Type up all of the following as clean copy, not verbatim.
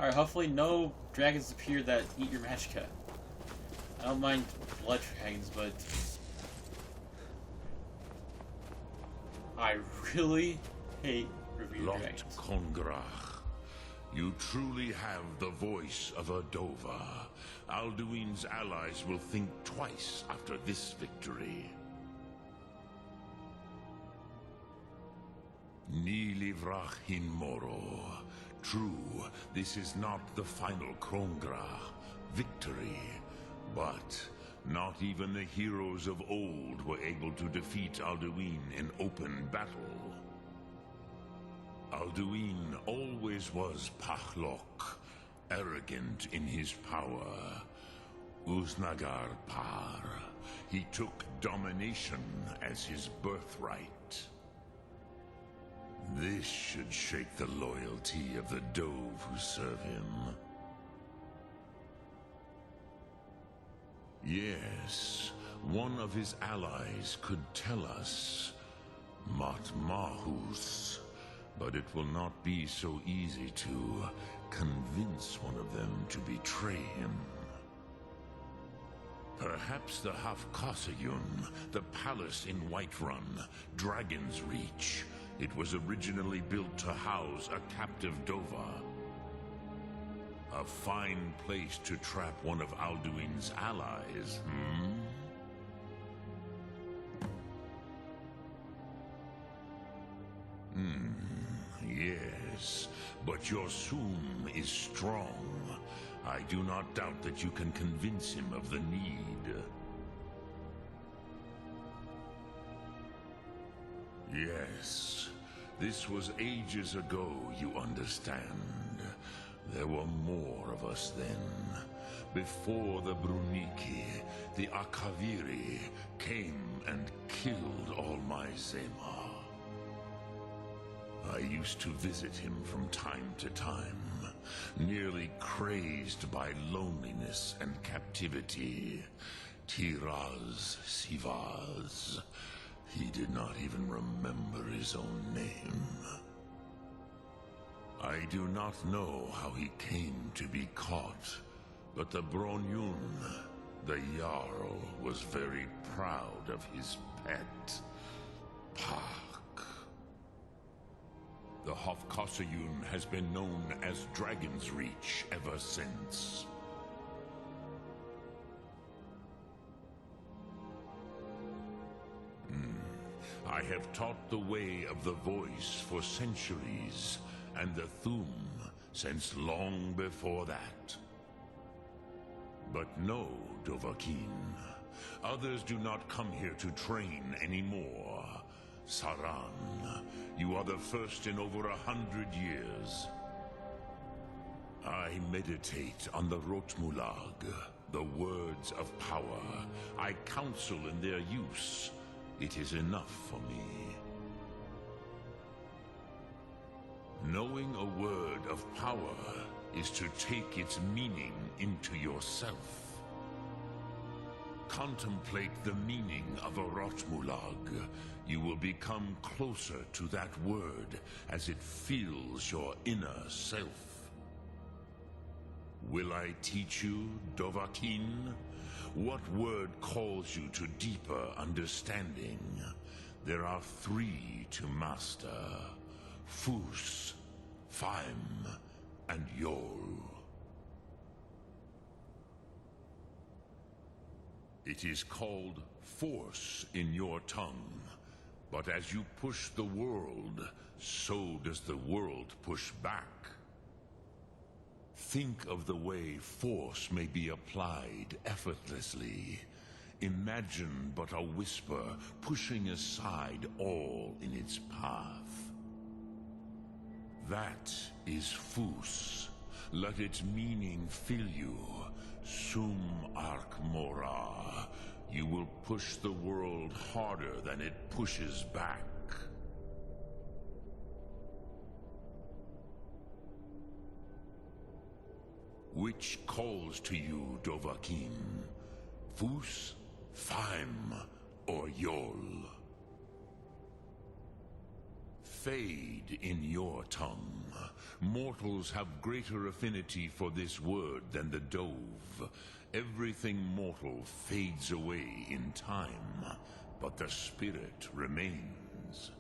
Alright, hopefully no dragons appear that eat your magicka. I don't mind blood dragons, but I really hate review Lot dragons. Kongrach, you truly have the voice of a Dova. Alduin's allies will think twice after this victory. Ni livrach hin moro. True, this is not the final Kongrach victory, but not even the heroes of old were able to defeat Alduin in open battle. Alduin always was Pachlok, arrogant in his power. Uznagar Par, he took domination as his birthright. This should shake the loyalty of the Dove who serve him. Yes, one of his allies could tell us, Matmahus, but it will not be so easy to convince one of them to betray him. Perhaps the Hafkasayun, the palace in Whiterun, Dragon's Reach. It was originally built to house a captive Dova. A fine place to trap one of Alduin's allies, Yes, but your Sum is strong. I do not doubt that you can convince him of the need. Yes, this was ages ago, you understand. There were more of us then. Before the Bruniki, the Akaviri came and killed all my Zema. I used to visit him from time to time, nearly crazed by loneliness and captivity. Tiraz Sivaz. He did not even remember his own name. I do not know how he came to be caught, but the Bronyun, the Jarl, was very proud of his pet, Pak. The Hofkasayun has been known as Dragon's Reach ever since. I have taught the way of the voice for centuries, and the Thum since long before that. But no, Dovahkiin. Others do not come here to train anymore. Saran, you are the first in over 100 years. I meditate on the Rotmulag, the words of power. I counsel in their use. It is enough for me. Knowing a word of power is to take its meaning into yourself. Contemplate the meaning of a Rotmulag. You will become closer to that word as it fills your inner self. Will I teach you, Dovahkiin? What word calls you to deeper understanding? There are 3 to master: Fus, Faim, and Yol. It is called force in your tongue, but as you push the world, so does the world push back. Think of the way force may be applied effortlessly. Imagine but a whisper pushing aside all in its path. That is Fus. Let its meaning fill you. Sum Ark Mora. You will push the world harder than it pushes back. Which calls to you, Dovahkiin? Fus, Faim, or Yol? Fade in your tongue. Mortals have greater affinity for this word than the dove. Everything mortal fades away in time, but the spirit remains.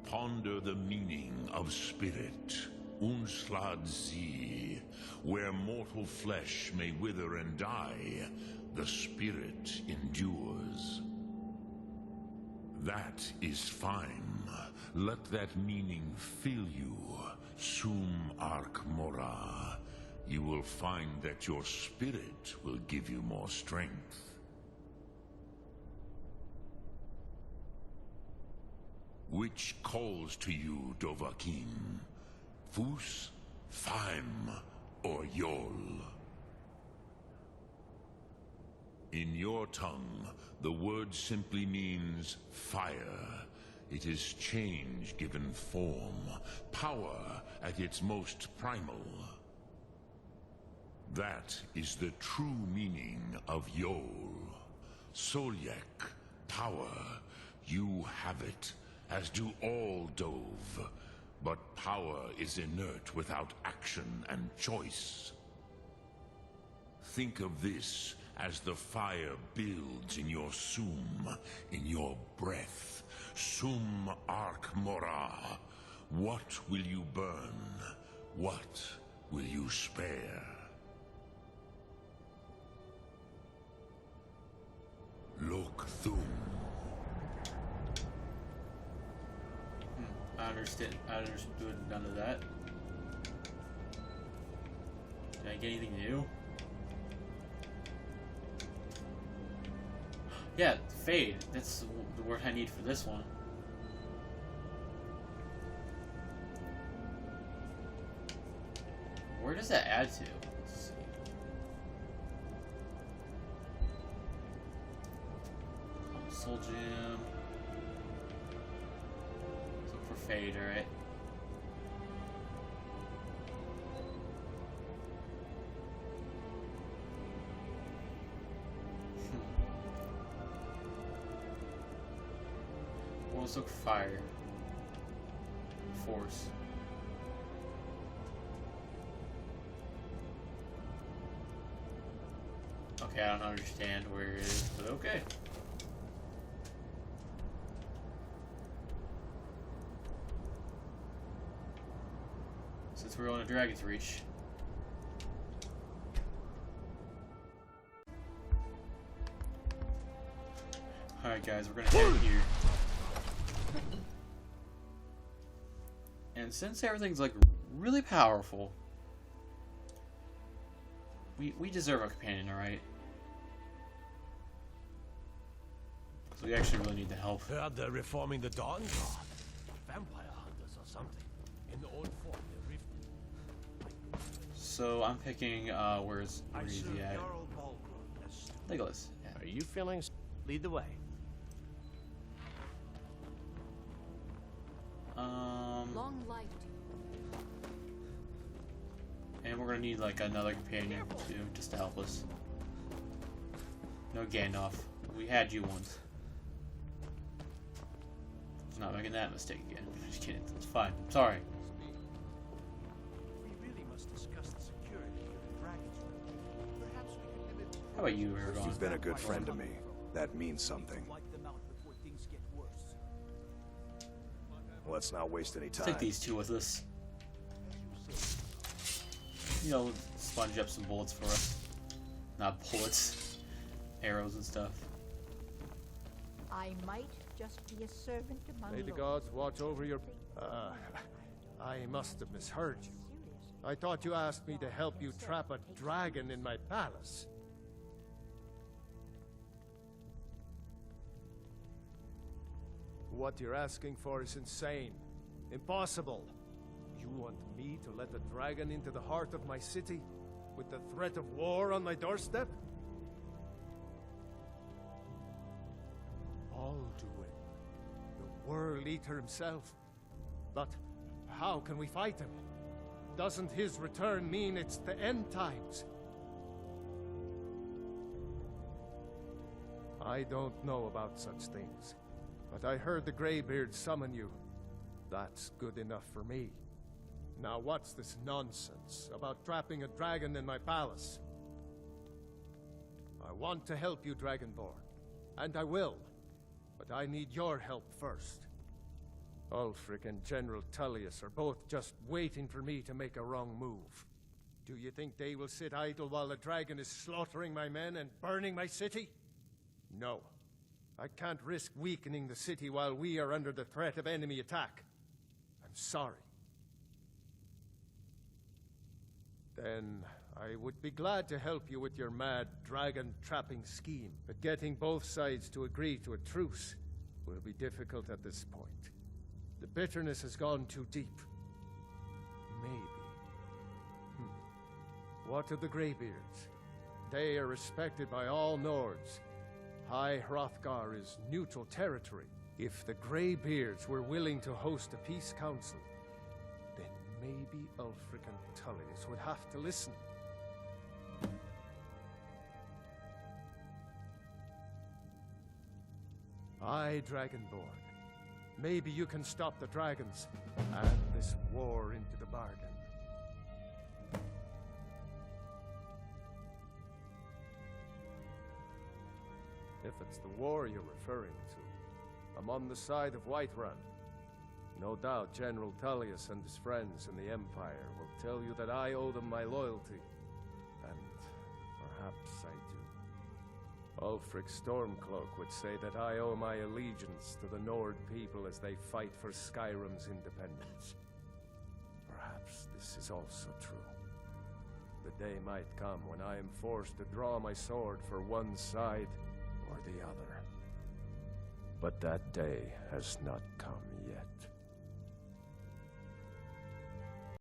Ponder the meaning of spirit. Unslad sie. Where mortal flesh may wither and die, the spirit endures. That is fine. Let that meaning fill you. Sum arc mora. You will find that your spirit will give you more strength. Which calls to you, Dovahkiin? Fus, Faim, or Yol? In your tongue, the word simply means fire. It is change given form, power at its most primal. That is the true meaning of Yol. Solyek, power. You have it, as do all Dove. But power is inert without action and choice. Think of this as the fire builds in your sum, in your breath. Sum arc mora. What will you burn? What will you spare? Lok Thum. I understood none of that. Did I get anything new? Yeah, fade. That's the word I need for this one. Where does that add to? Let's see. Soul Gem. Let's look for fade, alright? Let's look fire. Force. Okay, I don't understand where it is, but okay. Since we're on a Dragon's Reach. Alright guys, we're gonna head here. And since everything's like really powerful, we deserve a companion, alright? So we actually really need the help. Heard they're reforming the Dawn Guard. Vampire hunters or something. In the old form, they're So I'm picking where's he at? Legolas. Yeah. Are you feeling? Lead the way. Long life to you. And we're gonna need like another companion too, just to help us. No Gandalf. We had you once. I'm not making that mistake again. Just kidding. It's fine. I'm sorry. We really must discuss the security here in Dragon's. Perhaps we can limit. How about you, Aragon? You've been a good friend to me. That means something. Wipe them out before things get worse. Let's not waste any time. Take these two with us. You know, sponge up some bullets for us. Not bullets. Arrows and stuff. I might just be a servant among May the lords. gods watch over your... I must have misheard you. I thought you asked me to help you trap a dragon in my palace. What you're asking for is insane. Impossible. You want me to let a dragon into the heart of my city? With the threat of war on my doorstep? Alduin, the World Eater himself. But how can we fight him? Doesn't his return mean it's the end times? I don't know about such things, but I heard the Greybeard summon you. That's good enough for me. Now what's this nonsense about trapping a dragon in my palace? I want to help you, Dragonborn, and I will, but I need your help first. Ulfric and General Tullius are both just waiting for me to make a wrong move. Do you think they will sit idle while the dragon is slaughtering my men and burning my city? No. I can't risk weakening the city while we are under the threat of enemy attack. I'm sorry. Then I would be glad to help you with your mad dragon-trapping scheme, but getting both sides to agree to a truce will be difficult at this point. The bitterness has gone too deep. Maybe. What of the Greybeards? They are respected by all Nords. High Hrothgar is neutral territory. If the Greybeards were willing to host a peace council, then maybe Ulfric and Tullius would have to listen. Aye, Dragonborn. Maybe you can stop the dragons and this war into the bargain. If it's the war you're referring to, I'm on the side of Whiterun. No doubt General Tullius and his friends in the Empire will tell you that I owe them my loyalty. And perhaps I do. Ulfric Stormcloak would say that I owe my allegiance to the Nord people as they fight for Skyrim's independence. Perhaps this is also true. The day might come when I am forced to draw my sword for one side or the other. But that day has not come yet.